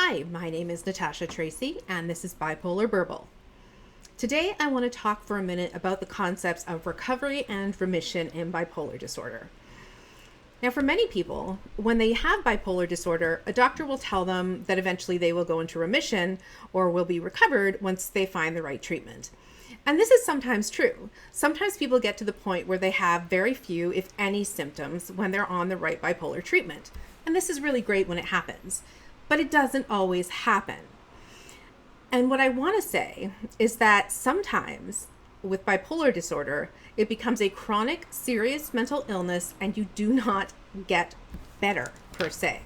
Hi, my name is Natasha Tracy, and this is Bipolar Burble. Today, I want to talk for a minute about the concepts of recovery and remission in bipolar disorder. Now, for many people, when they have bipolar disorder, a doctor will tell them that eventually they will go into remission or will be recovered once they find the right treatment. And this is sometimes true. Sometimes people get to the point where they have very few, if any, symptoms when they're on the right bipolar treatment. And this is really great when it happens, but it doesn't always happen. And what I want to say is that sometimes with bipolar disorder, it becomes a chronic, serious mental illness, and you do not get better per se.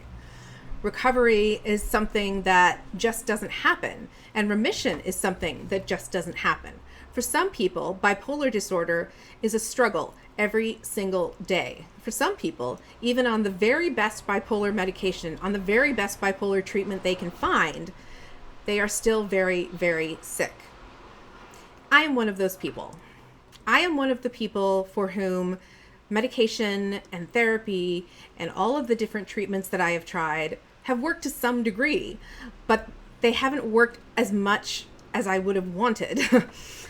Recovery is something that just doesn't happen, and remission is something that just doesn't happen. For some people, bipolar disorder is a struggle every single day. For some people, even on the very best bipolar medication, on the very best bipolar treatment they can find, they are still very, very sick. I am one of those people. I am one of the people for whom medication and therapy and all of the different treatments that I have tried have worked to some degree, but they haven't worked as much as I would have wanted.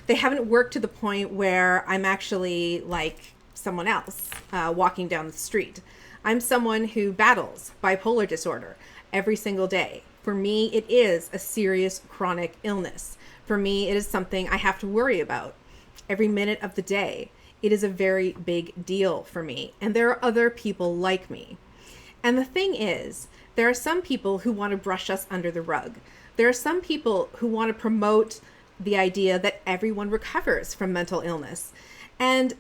They haven't worked to the point where I'm actually like someone else walking down the street. I'm someone who battles bipolar disorder every single day. For me, it is a serious chronic illness. For me, it is something I have to worry about every minute of the day. It is a very big deal for me. And there are other people like me. And the thing is, there are some people who want to brush us under the rug. There are some people who want to promote the idea that everyone recovers from mental illness. And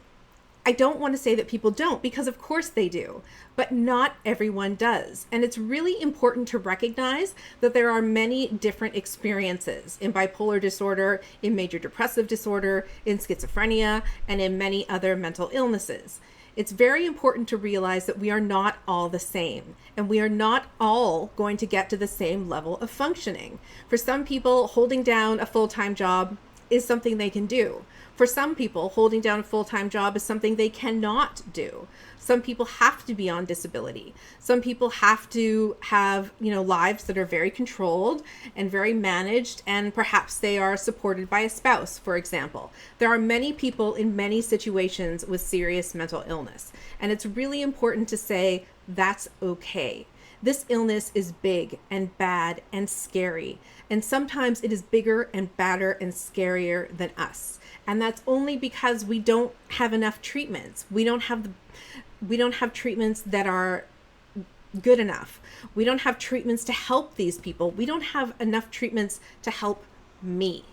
I don't want to say that people don't, because of course they do, but not everyone does. And it's really important to recognize that there are many different experiences in bipolar disorder, in major depressive disorder, in schizophrenia, and in many other mental illnesses. It's very important to realize that we are not all the same, and we are not all going to get to the same level of functioning. For some people, holding down a full-time job is something they can do. For some people, holding down a full-time job is something they cannot do. Some people have to be on disability. Some people have to have, lives that are very controlled and very managed, and perhaps they are supported by a spouse, for example. There are many people in many situations with serious mental illness, and it's really important to say that's okay. This illness is big and bad and scary, and sometimes it is bigger and badder and scarier than us. And that's only because we don't have enough treatments. We don't have treatments that are good enough. We don't have treatments to help these people. We don't have enough treatments to help me.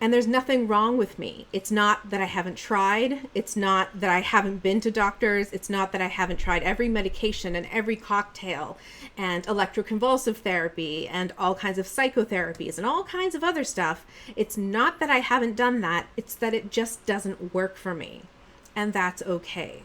And there's nothing wrong with me. It's not that I haven't tried. It's not that I haven't been to doctors. It's not that I haven't tried every medication and every cocktail and electroconvulsive therapy and all kinds of psychotherapies and all kinds of other stuff. It's not that I haven't done that. It's that it just doesn't work for me. And that's okay.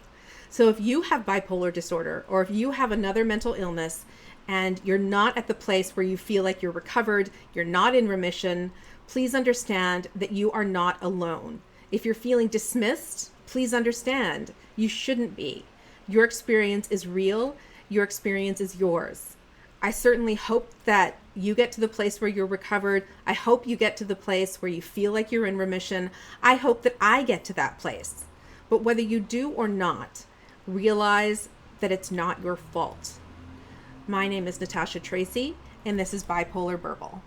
So if you have bipolar disorder, or if you have another mental illness and you're not at the place where you feel like you're recovered, you're not in remission, please understand that you are not alone. If you're feeling dismissed, please understand you shouldn't be. Your experience is real. Your experience is yours. I certainly hope that you get to the place where you're recovered. I hope you get to the place where you feel like you're in remission. I hope that I get to that place. But whether you do or not, realize that it's not your fault. My name is Natasha Tracy, and this is Bipolar Burble.